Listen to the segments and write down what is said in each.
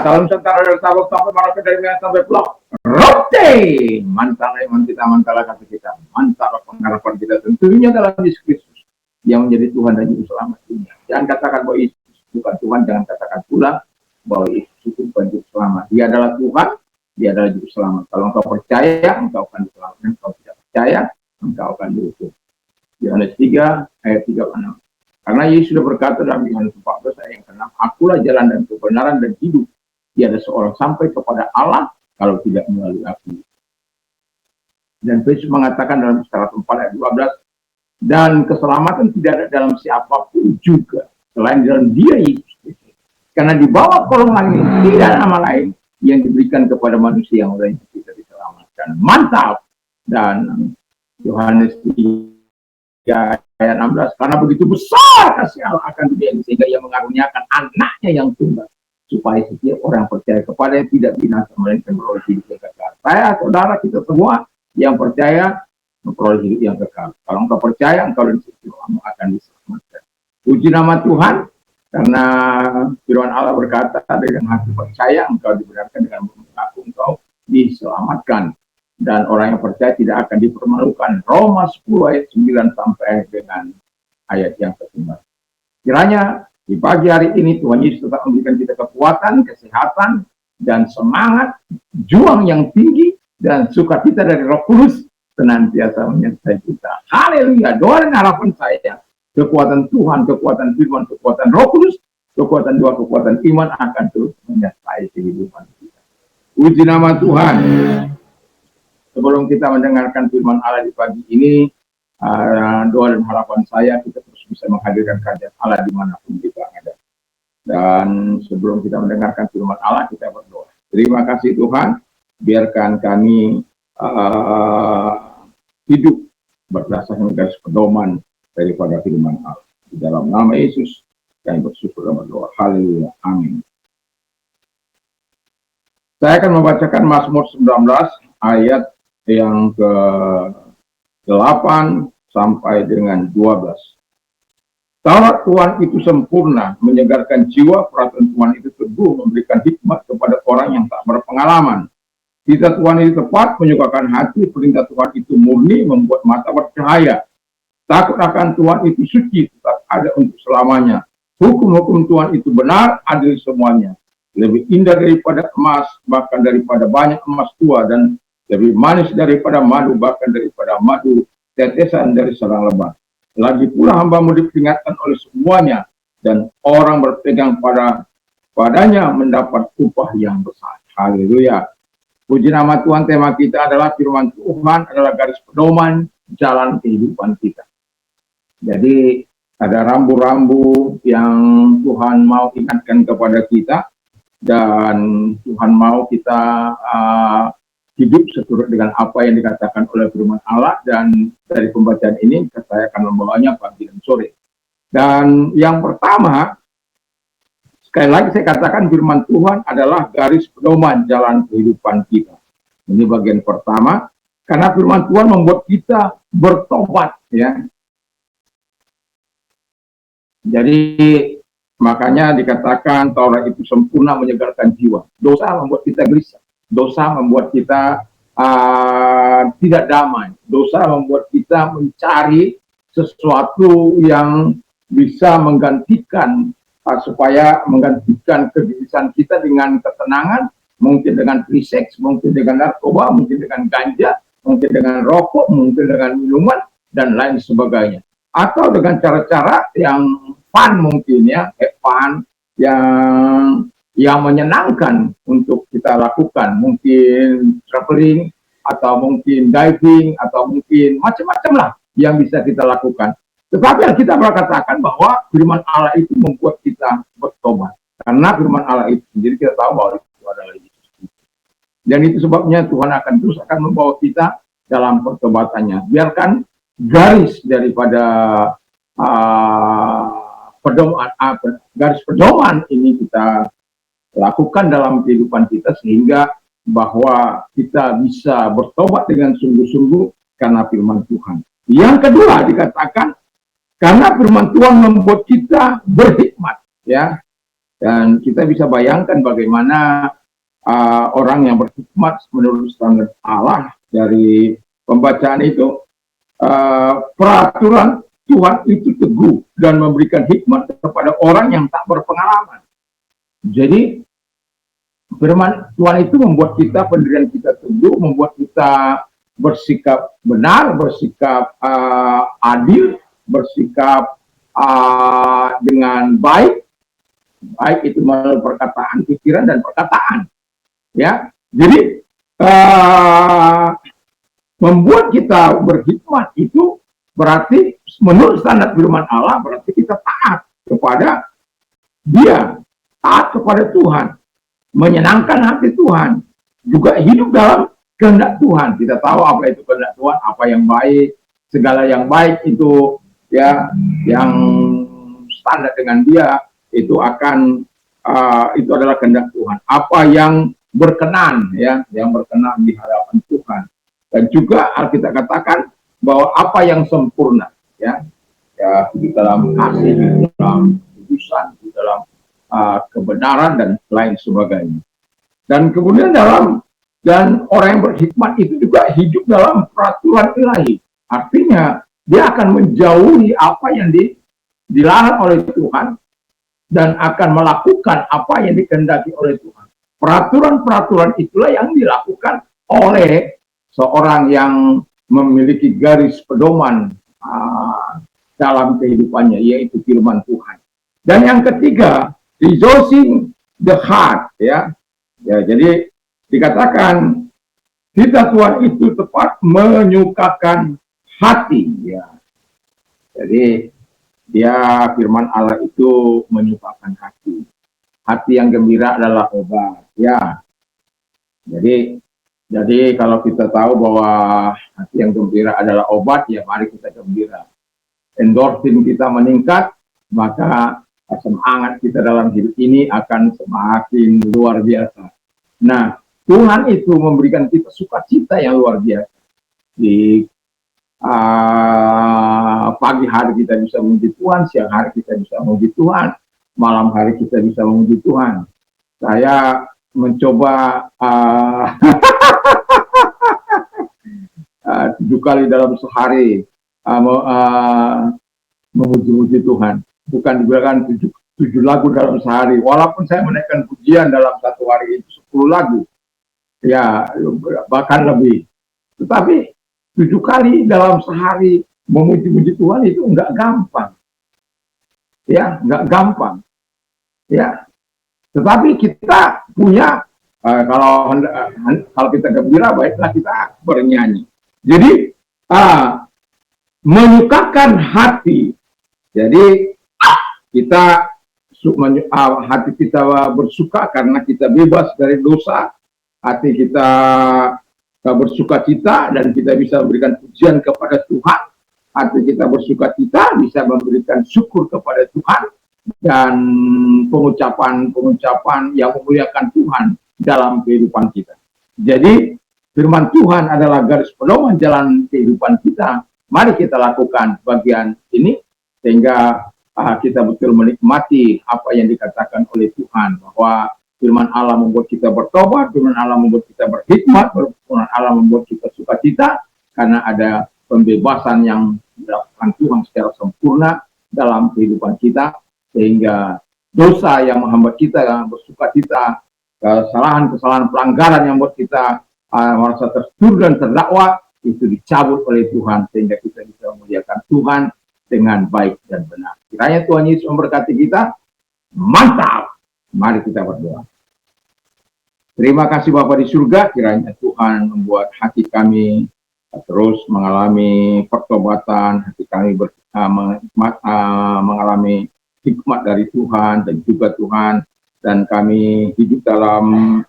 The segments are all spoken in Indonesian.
salam sejahtera dari sabuk sampai merauke dari minyak sampai pulau rote. Mantap iman kita, mantap kata kita, mantap pengharapan kita tentunya dalam Yesus Kristus yang menjadi Tuhan dan Juru Selamat dunia. Jangan katakan bahwa Yesus bukan Tuhan, jangan katakan pula bahwa Yesus itu bukan Juru Selamat. Dia adalah Tuhan, dia adalah Juru Selamat. Kalau engkau percaya, engkau akan diselamatkan. Kalau tidak percaya, engkau akan dihukum. Yohanes 3 ayat 36. Karena Yesus sudah berkata dalam Yohanes 14 ayat yang ke-6, akulah jalan dan kebenaran dan hidup. Tiada seorang sampai kepada Allah kalau tidak melalui aku. Dan Yesus mengatakan dalam Istilah 4 ayat 12, dan keselamatan tidak ada dalam siapapun juga selain dalam Dia Yesus. Karena di bawah kolong langit tidak ada nama lain yang diberikan kepada manusia yang oleh kita diselamatkan. Mantap. Dan Yohanes 3 ayat 16, karena begitu besar kasih Allah akan dunia ini sehingga ia mengaruniakan anaknya yang tunggal supaya setiap orang percaya kepada yang tidak binasa melainkan beroleh hidup yang kekal. Saya, saudara, kita semua yang percaya memperoleh hidup yang kekal. Kalau engkau percaya, engkau dan istri kamu akan diselamatkan. Puji nama Tuhan, karena firman Allah berkata dengan hati percaya engkau dibenarkan, dengan mengaku engkau diselamatkan. Dan orang yang percaya tidak akan dipermalukan. Roma 10 ayat 9 sampai dengan ayat yang ke-9. Kiranya di pagi hari ini Tuhan Yesus tetap memberikan kita kekuatan, kesehatan, dan semangat, juang yang tinggi, dan sukacita dari Roh Kudus senantiasa menyertai kita. Haleluya. Doa dan harapan saya, kekuatan Tuhan, kekuatan firman, kekuatan Roh Kudus, kekuatan doa, kekuatan iman akan terus menyertai kehidupan kita. Puji nama Tuhan. Sebelum kita mendengarkan firman Allah di pagi ini, doa dan harapan saya kita terus bisa menghadirkan kerajaan Allah dimanapun kita ada. Dan sebelum kita mendengarkan firman Allah, kita berdoa. Terima kasih Tuhan, biarkan kami hidup berdasarkan garis pedoman daripada firman Allah. Di dalam nama Yesus, kami bersyukur dan berdoa. Haleluya. Amin. Saya akan membacakan Mazmur 19 ayat yang ke-8 sampai dengan 12. Taurat Tuhan itu sempurna, menyegarkan jiwa, peraturan Tuhan itu teguh, memberikan hikmat kepada orang yang tak berpengalaman. Titah Tuhan itu tepat, menyukakan hati, perintah Tuhan itu murni, membuat mata bercahaya. Takut akan Tuhan itu suci, tetap ada untuk selamanya. Hukum-hukum Tuhan itu benar, adil semuanya. Lebih indah daripada emas, bahkan daripada banyak emas tua, dan lebih manis daripada madu, bahkan daripada madu tetesan dari sarang lebah. Lagi pula hamba-Mu diperingatkan oleh semuanya, dan orang berpegang padanya mendapat upah yang besar. Haleluya. Puji nama Tuhan. Tema kita adalah firman Tuhan adalah garis pedoman jalan kehidupan kita. Jadi ada rambu-rambu yang Tuhan mau ingatkan kepada kita, dan Tuhan mau kita hidup seturut dengan apa yang dikatakan oleh firman Allah. Dan dari pembacaan ini saya akan membawanya pagi dan sore. Dan yang pertama, sekali lagi saya katakan firman Tuhan adalah garis pedoman jalan kehidupan kita. Ini bagian pertama, karena firman Tuhan membuat kita bertobat, ya. Jadi makanya dikatakan Taurat itu sempurna, menyegarkan jiwa. Dosa membuat kita gelisah. Dosa membuat kita tidak damai. Dosa membuat kita mencari sesuatu yang bisa menggantikan, supaya menggantikan kegelisahan kita dengan ketenangan, mungkin dengan free sex, mungkin dengan narkoba, mungkin dengan ganja, mungkin dengan rokok, mungkin dengan minuman, dan lain sebagainya. Atau dengan cara-cara yang fun mungkin, ya, fun, yang menyenangkan untuk kita lakukan, mungkin traveling, atau mungkin diving, atau mungkin macam-macam lah yang bisa kita lakukan. Tetapi kita berkatakan bahwa firman Allah itu membuat kita bertobat. Karena firman Allah itu sendiri kita tahu bahwa itu adalah Yesus. Dan itu sebabnya Tuhan akan terus membawa kita dalam pertobatannya. Biarkan garis daripada garis pedoman ini kita lakukan dalam kehidupan kita, sehingga bahwa kita bisa bertobat dengan sungguh-sungguh karena firman Tuhan. Yang kedua dikatakan karena firman Tuhan membuat kita berhikmat, ya. Dan kita bisa bayangkan bagaimana orang yang berhikmat menurut standar Allah dari pembacaan itu, peraturan Tuhan itu teguh dan memberikan hikmat kepada orang yang tak berpengalaman. Jadi firman Tuhan itu membuat kita, pendirian kita teguh, membuat kita bersikap benar, bersikap adil, bersikap dengan baik itu melalui perkataan, pikiran, dan perkataan. Ya, jadi membuat kita berhikmat itu berarti menurut standar firman Allah berarti kita taat kepada Dia, taat kepada Tuhan, menyenangkan hati Tuhan, juga hidup dalam kehendak Tuhan. Kita tahu apa itu kehendak Tuhan, apa yang baik, segala yang baik itu ya, yang standar dengan Dia itu akan itu adalah kehendak Tuhan. Apa yang berkenan, ya, yang berkenan di hadapan Tuhan. Dan juga Alkitab katakan bahwa apa yang sempurna, ya, di dalam kasih, di dalam keputusan, di dalam kebenaran dan lain sebagainya. Dan kemudian dan orang yang berhikmat itu juga hidup dalam peraturan ilahi. Artinya dia akan menjauhi apa yang dilarang oleh Tuhan dan akan melakukan apa yang dikehendaki oleh Tuhan. Peraturan-peraturan itulah yang dilakukan oleh seorang yang memiliki garis pedoman dalam kehidupannya, yaitu firman Tuhan. Dan yang ketiga, rejoicing the heart, ya. Ya, jadi dikatakan kita Tuhan itu tepat menyukakan hati, ya. Jadi dia firman Allah itu menyukakan hati. Hati yang gembira adalah obat, ya. Jadi kalau kita tahu bahwa hati yang gembira adalah obat, ya mari kita gembira. Endorfin kita meningkat, maka semangat kita dalam hidup ini akan semakin luar biasa. Nah, Tuhan itu memberikan kita sukacita yang luar biasa. Di pagi hari kita bisa memuji Tuhan, siang hari kita bisa memuji Tuhan, malam hari kita bisa memuji Tuhan. Saya mencoba 7 kali dalam sehari memuji-muji Tuhan. Bukan dibilang 7 lagu dalam sehari. Walaupun saya menaikkan pujian dalam satu hari itu 10 lagu. Ya, bahkan lebih. Tetapi 7 kali dalam sehari memuji-muji Tuhan itu enggak gampang. Ya, enggak gampang. Ya. Tetapi kita punya kalau kita gembira, baiklah kita bernyanyi. Jadi menyukakan hati. Jadi kita hati kita bersuka karena kita bebas dari dosa. Hati kita bersuka cita dan kita bisa memberikan pujian kepada Tuhan. Hati kita bersuka cita bisa memberikan syukur kepada Tuhan dan pengucapan yang memuliakan Tuhan dalam kehidupan kita. Jadi firman Tuhan adalah garis pedoman jalan kehidupan kita. Mari kita lakukan bagian ini sehingga kita betul menikmati apa yang dikatakan oleh Tuhan, bahwa firman Allah membuat kita bertobat, firman Allah membuat kita berhikmat, firman Allah membuat kita sukacita karena ada pembebasan yang dilakukan Tuhan secara sempurna dalam kehidupan kita, sehingga dosa yang menghambat kita yang bersukacita, kesalahan-kesalahan pelanggaran yang membuat kita merasa tertuduh dan terdakwa itu dicabut oleh Tuhan sehingga kita bisa memuliakan Tuhan dengan baik dan benar. Kiranya Tuhan Yesus memberkati kita. Mantap. Mari kita berdoa. Terima kasih Bapa di surga, kiranya Tuhan membuat hati kami terus mengalami pertobatan, hati kami mengalami hikmat dari Tuhan dan juga Tuhan, dan kami hidup dalam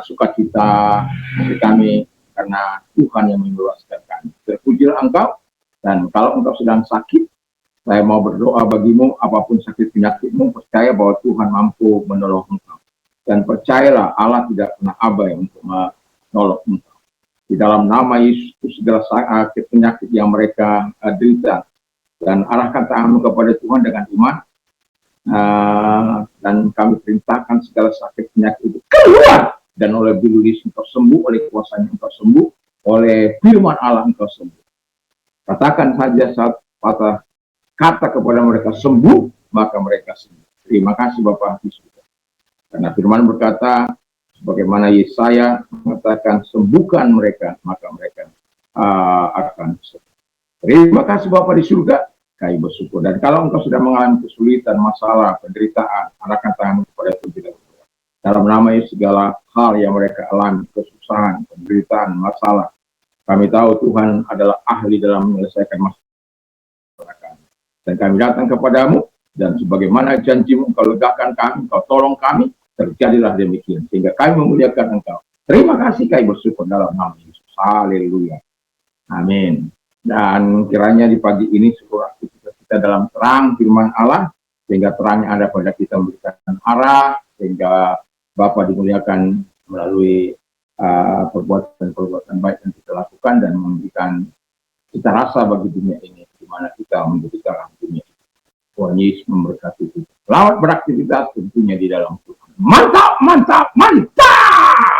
sukacita hati kami karena Tuhan yang membebaskan kami. Terpujilah Engkau, dan kalau Engkau sedang sakit, saya mau berdoa bagimu, apapun sakit penyakitmu, percaya bahwa Tuhan mampu menolong engkau. Dan percayalah Allah tidak pernah abai untuk menolong engkau. Di dalam nama Yesus, segala sakit penyakit yang mereka derita, dan arahkan tanganmu kepada Tuhan dengan iman, Dan kami perintahkan segala sakit penyakit itu keluar, dan oleh bilulis engkau sembuh, oleh kuasanya engkau sembuh, oleh firman Allah engkau sembuh. Katakan saja saat patah kata kepada mereka sembuh, maka mereka sembuh. Terima kasih Bapak di surga. Karena firman berkata, bagaimana Yesaya mengatakan sembuhkan mereka, maka mereka akan sembuh. Terima kasih Bapak di surga, kami bersyukur. Dan kalau engkau sudah mengalami kesulitan, masalah, penderitaan, arahkan tangan kepada Tuhan tidak berdoa. Dalam nama Yesus, segala hal yang mereka alami, kesusahan, penderitaan, masalah, kami tahu Tuhan adalah ahli dalam menyelesaikan masalah. Dan kami datang kepadamu, dan sebagaimana janjimu, engkau legakan kami, engkau tolong kami, terjadilah demikian, sehingga kami memuliakan engkau. Terima kasih, kami bersyukur dalam nama Yesus. Haleluya. Amin. Dan kiranya di pagi ini seluruh aktivitas kita dalam terang firman Allah, sehingga terangnya ada pada kita memberikan arah, sehingga Bapa dimuliakan melalui perbuatan-perbuatan baik yang kita lakukan, dan memberikan cita rasa bagi dunia ini, di mana kita menjadi terang dunia ini. Tuhan Yesus memberkati kita. Selamat beraktivitas tentunya di dalam Tuhan. Mantap, mantap, mantap!